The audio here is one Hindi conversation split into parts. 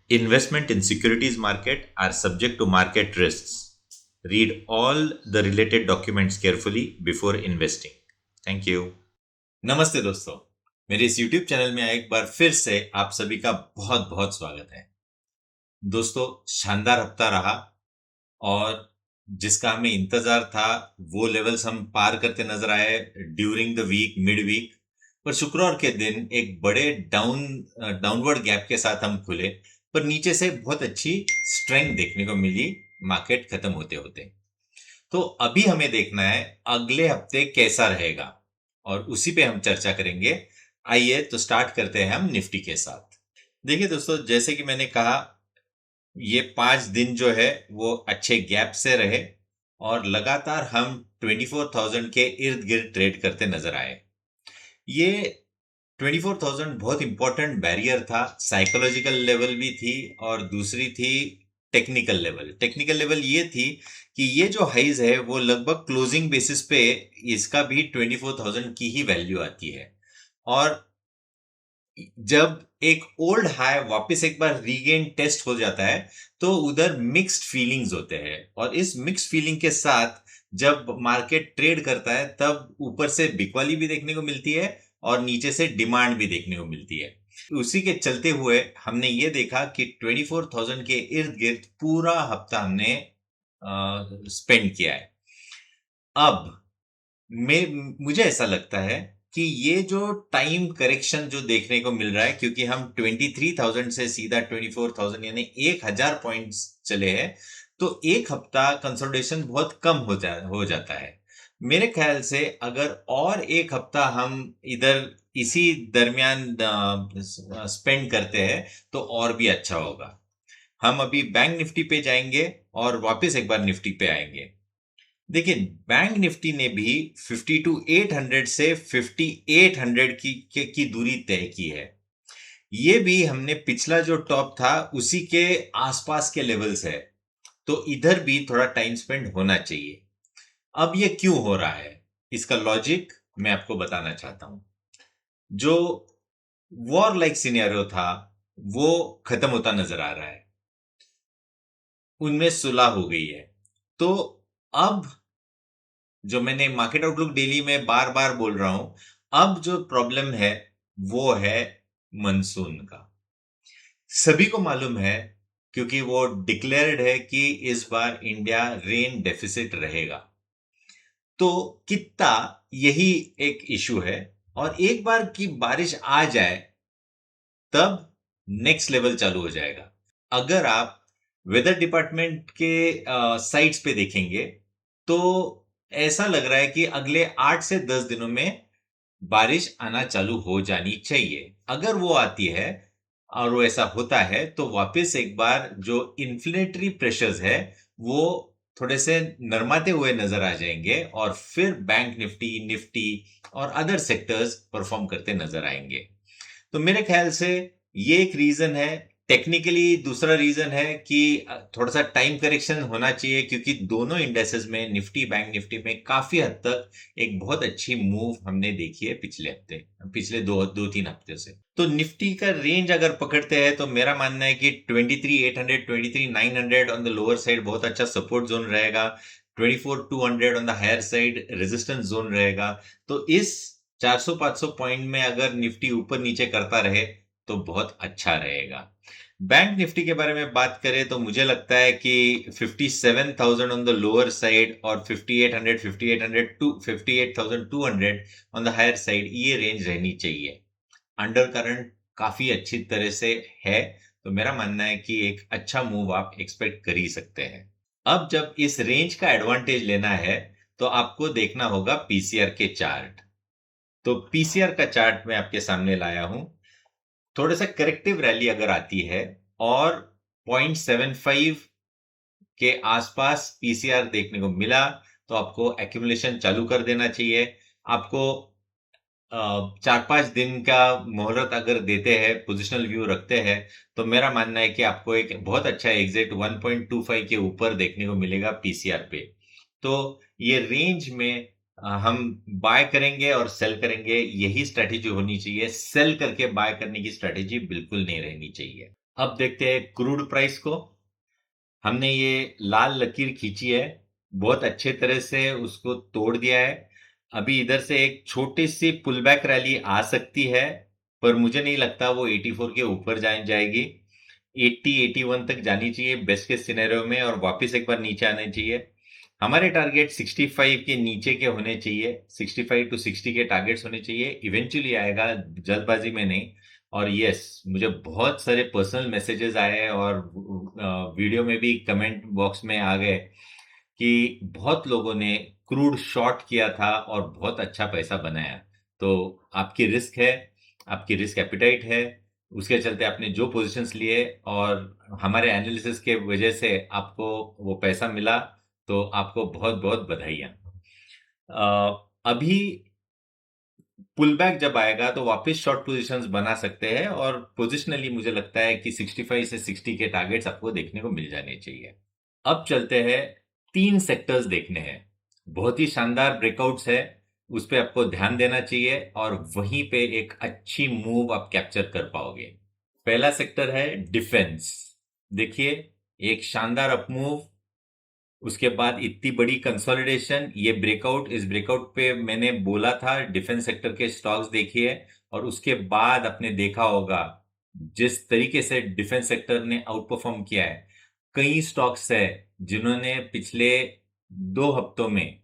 Investment in securities market are subject to market risks. Read all the related documents carefully before investing. Thank you. नमस्ते दोस्तों, मेरे इस YouTube चैनल में एक बार फिर से आप सभी का बहुत बहुत स्वागत है। दोस्तों, शानदार हफ्ता रहा और जिसका हमें इंतजार था वो लेवल्स हम पार करते नजर आए during the week, mid week. पर शुक्रवार के दिन एक बड़े डाउनवर्ड गैप के साथ हम खुले, पर नीचे से बहुत अच्छी स्ट्रेंथ देखने को मिली मार्केट खत्म होते होते। तो अभी हमें देखना है अगले हफ्ते कैसा रहेगा और उसी पे हम चर्चा करेंगे। आइए तो स्टार्ट करते हैं हम निफ्टी के साथ। देखिए दोस्तों, जैसे कि मैंने कहा, ये 5 दिन जो है वो अच्छे गैप से रहे और लगातार हम 24,000 के इर्द गिर्द ट्रेड करते नजर आए। ये 24,000 बहुत इंपॉर्टेंट बैरियर था, साइकोलॉजिकल लेवल भी थी और दूसरी थी टेक्निकल लेवल। टेक्निकल लेवल ये थी कि ये जो हाइज है वो लगभग क्लोजिंग बेसिस पे इसका भी 24,000 की ही वैल्यू आती है। और जब एक ओल्ड हाई वापस एक बार रीगेन टेस्ट हो जाता है तो उधर मिक्स्ड फीलिंग्स होते हैं, और इस मिक्स्ड फीलिंग के साथ जब मार्केट ट्रेड करता है तब ऊपर से बिकवाली भी देखने को मिलती है और नीचे से डिमांड भी देखने को मिलती है। उसी के चलते हुए हमने ये देखा कि 24,000 के इर्द गिर्द पूरा हफ्ता हमने स्पेंड किया है। अब मुझे ऐसा लगता है कि ये जो टाइम करेक्शन जो देखने को मिल रहा है, क्योंकि हम 23,000 से सीधा 24,000 यानी 1,000 पॉइंट्स चले हैं, तो एक हफ्ता कंसोलिडेशन बहुत कम हो जाता है। मेरे ख्याल से अगर और एक हफ्ता हम इधर इसी दरमियान स्पेंड करते हैं तो और भी अच्छा होगा। हम अभी बैंक निफ्टी पे जाएंगे और वापस एक बार निफ्टी पे आएंगे। देखिए, बैंक निफ्टी ने भी 52,800 से 5800 की दूरी तय की है। ये भी हमने पिछला जो टॉप था उसी के आसपास के लेवल्स है, तो इधर भी थोड़ा टाइम स्पेंड होना चाहिए। अब ये क्यों हो रहा है, इसका लॉजिक मैं आपको बताना चाहता हूं। जो वॉर लाइक सिनेरियो था वो खत्म होता नजर आ रहा है, उनमें सुलह हो गई है। तो अब जो मैंने मार्केट आउटलुक डेली में बार बार बोल रहा हूं, अब जो प्रॉब्लम है वो है मनसून का। सभी को मालूम है, क्योंकि वो डिक्लेयर्ड है कि इस बार इंडिया रेन डेफिसिट रहेगा। तो कितना, यही एक इशू है। और एक बार की बारिश आ जाए तब नेक्स्ट लेवल चालू हो जाएगा। अगर आप वेदर डिपार्टमेंट के साइट्स पे देखेंगे तो ऐसा लग रहा है कि अगले 8 से 10 दिनों में बारिश आना चालू हो जानी चाहिए। अगर वो आती है और वो ऐसा होता है तो वापस एक बार जो इन्फ्लेटरी प्रेशर्स है वो थोड़े से नरमाते हुए नजर आ जाएंगे और फिर बैंक निफ्टी, निफ्टी और अदर सेक्टर्स परफॉर्म करते नजर आएंगे। तो मेरे ख्याल से ये एक रीजन है। टेक्निकली दूसरा रीजन है कि थोड़ा सा टाइम करेक्शन होना चाहिए, क्योंकि दोनों इंडेक्सेस में, निफ्टी, बैंक निफ्टी में काफी हद तक एक बहुत अच्छी मूव हमने देखी है पिछले दो तीन हफ्ते से। तो निफ्टी का रेंज अगर पकड़ते हैं तो मेरा मानना है कि 23,800 23,900 ऑन द लोअर साइड बहुत अच्छा सपोर्ट जोन रहेगा। 24,200 on the higher side resistance zone रहेगा। तो इस 400-500 पॉइंट में अगर निफ्टी ऊपर नीचे करता रहे तो बहुत अच्छा रहेगा। बैंक निफ्टी के बारे में बात करें तो मुझे लगता है कि 57,000 ऑन द लोअर साइड और 5800 to 58,200 on the higher side, ये रेंज रहनी चाहिए। अंडर करंट काफी अच्छी तरह से है, तो मेरा मानना है कि एक अच्छा मूव आप एक्सपेक्ट कर ही सकते हैं। अब जब इस रेंज का एडवांटेज लेना है तो आपको देखना होगा पीसीआर के चार्ट। तो पीसीआर का चार्ट मैं आपके सामने लाया हूं। थोड़ा सा करेक्टिव रैली अगर आती है और 0.75 के आसपास पीसीआर देखने को मिला तो आपको एक्यूमुलेशन चालू कर देना चाहिए। आपको 4-5 दिन का मोहलत अगर देते हैं, पोजिशनल व्यू रखते हैं, तो मेरा मानना है कि आपको एक बहुत अच्छा एग्जिट 1.25 के ऊपर देखने को मिलेगा पीसीआर पे। तो ये रेंज में हम बाय करेंगे और सेल करेंगे, यही स्ट्रेटेजी होनी चाहिए। सेल करके बाय करने की स्ट्रेटेजी बिल्कुल नहीं रहनी चाहिए। अब देखते हैं क्रूड प्राइस को। हमने ये लाल लकीर खींची है, बहुत अच्छे तरह से उसको तोड़ दिया है। अभी इधर से एक छोटी सी पुल बैक रैली आ सकती है, पर मुझे नहीं लगता वो 84 के ऊपर जाएगी। 80 81 तक जानी चाहिए बेस्ट केस सिनेरियो में, और वापस एक बार नीचे आने चाहिए। हमारे टारगेट 65 के नीचे के होने चाहिए, 65 टू 60 के टारगेट्स होने चाहिए। इवेंचुअली आएगा, जल्दबाजी में नहीं। और यस, मुझे बहुत सारे पर्सनल मैसेजेस आए और वीडियो में भी कमेंट बॉक्स में आ गए कि बहुत लोगों ने क्रूड शॉर्ट किया था और बहुत अच्छा पैसा बनाया। तो आपकी रिस्क है, आपकी रिस्क एपिटाइट है, उसके चलते आपने जो पोजीशंस लिए और हमारे एनालिसिस के वजह से आपको वो पैसा मिला, तो आपको बहुत बहुत बधाइयाँ। अभी पुल बैक जब आएगा तो वापस शॉर्ट पोजीशंस बना सकते हैं, और पोजिशनली मुझे लगता है कि 65 से 60 के टारगेट्स आपको देखने को मिल जाने चाहिए। अब चलते हैं, 3 सेक्टर्स देखने हैं, बहुत ही शानदार ब्रेकआउट्स है, उस पे आपको ध्यान देना चाहिए और वहीं पे एक अच्छी मूव आप कैप्चर कर पाओगे। पहला सेक्टर है डिफेंस। देखिए, एक शानदार अपमूव, उसके बाद इतनी बड़ी कंसोलिडेशन, ये ब्रेकआउट, इस ब्रेकआउट पे मैंने बोला था डिफेंस सेक्टर के स्टॉक्स देखिए, और उसके बाद आपने देखा होगा जिस तरीके से डिफेंस सेक्टर ने आउट परफॉर्म किया है। कई स्टॉक्स है जिन्होंने पिछले 2 हफ्तों में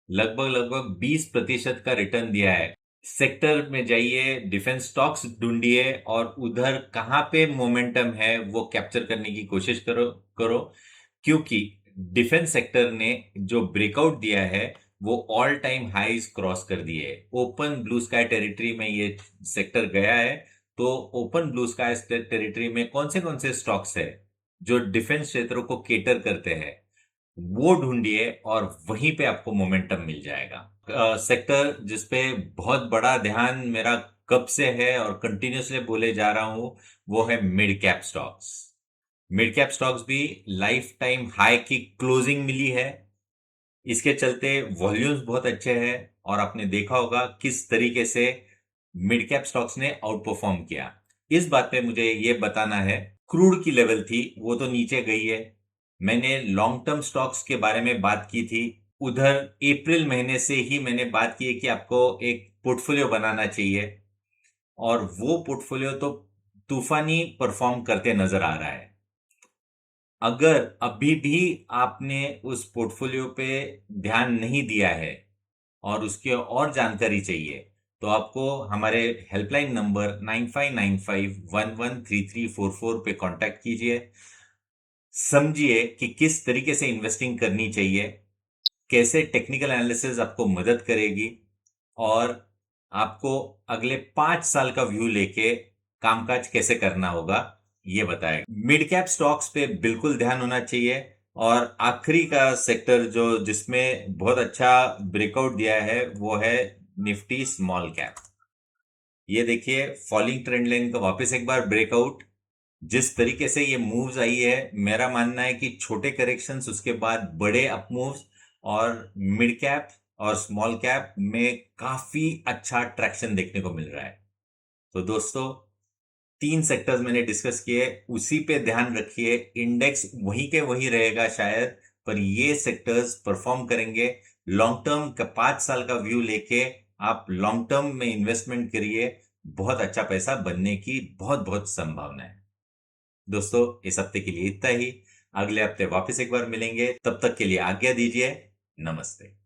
लगभग लगभग 20% का रिटर्न दिया है। सेक्टर में जाइए, डिफेंस स्टॉक्स ढूंढिए और उधर कहां पे मोमेंटम है वो कैप्चर करने की कोशिश करो करो क्योंकि डिफेंस सेक्टर ने जो ब्रेकआउट दिया है वो ऑल टाइम हाईज क्रॉस कर दिए है। ओपन ब्लू स्काई टेरिटरी में ये सेक्टर गया है। तो ओपन ब्लू स्काई टेरिटरी में कौन से स्टॉक्स है जो डिफेंस क्षेत्रों को केटर करते हैं, वो ढूंढिए और वहीं पे आपको मोमेंटम मिल जाएगा। सेक्टर जिसपे बहुत बड़ा ध्यान मेरा कब से है और कंटिन्यूसली बोले जा रहा हूं, वो है mid cap stocks. Mid cap stocks भी लाइफ टाइम हाई की क्लोजिंग मिली है, इसके चलते वॉल्यूम्स बहुत अच्छे हैं, और आपने देखा होगा किस तरीके से मिड कैप स्टॉक्स ने आउट परफॉर्म किया। इस बात पे मुझे ये बताना है, क्रूड की लेवल थी वो तो नीचे गई है। मैंने लॉन्ग टर्म स्टॉक्स के बारे में बात की थी, उधर अप्रैल महीने से ही मैंने बात की है कि आपको एक पोर्टफोलियो बनाना चाहिए, और वो पोर्टफोलियो तो तूफानी परफॉर्म करते नजर आ रहा है। अगर अभी भी आपने उस पोर्टफोलियो पे ध्यान नहीं दिया है और उसकी और जानकारी चाहिए, तो आपको हमारे हेल्पलाइन नंबर 9595113344 पे कांटेक्ट कीजिए। समझिए कि किस तरीके से इन्वेस्टिंग करनी चाहिए, कैसे टेक्निकल एनालिसिस आपको मदद करेगी, और आपको अगले 5 साल का व्यू लेके कामकाज कैसे करना होगा, ये बताएगा। मिड कैप स्टॉक्स पे बिल्कुल ध्यान होना चाहिए। और आखिरी का सेक्टर जो जिसमें बहुत अच्छा ब्रेकआउट दिया है वो है निफ्टी स्मॉल कैप। ये देखिए, फॉलिंग ट्रेंड लाइन का वापस एक बार ब्रेकआउट। जिस तरीके से ये मूव्स आई है, मेरा मानना है कि छोटे करेक्शंस उसके बाद बड़े अप मूव्स, और मिड कैप और स्मॉल कैप में काफी अच्छा ट्रैक्शन देखने को मिल रहा है। तो दोस्तों, 3 सेक्टर्स मैंने डिस्कस किए, उसी पे ध्यान रखिए। इंडेक्स वहीं के वहीं रहेगा शायद, पर ये सेक्टर्स परफॉर्म करेंगे। लॉन्ग टर्म का 5 साल का व्यू लेके आप लॉन्ग टर्म में इन्वेस्टमेंट करिए, बहुत अच्छा पैसा बनने की बहुत बहुत संभावना है। दोस्तों, इस हफ्ते के लिए इतना ही। अगले हफ्ते वापस एक बार मिलेंगे, तब तक के लिए आज्ञा दीजिए। नमस्ते।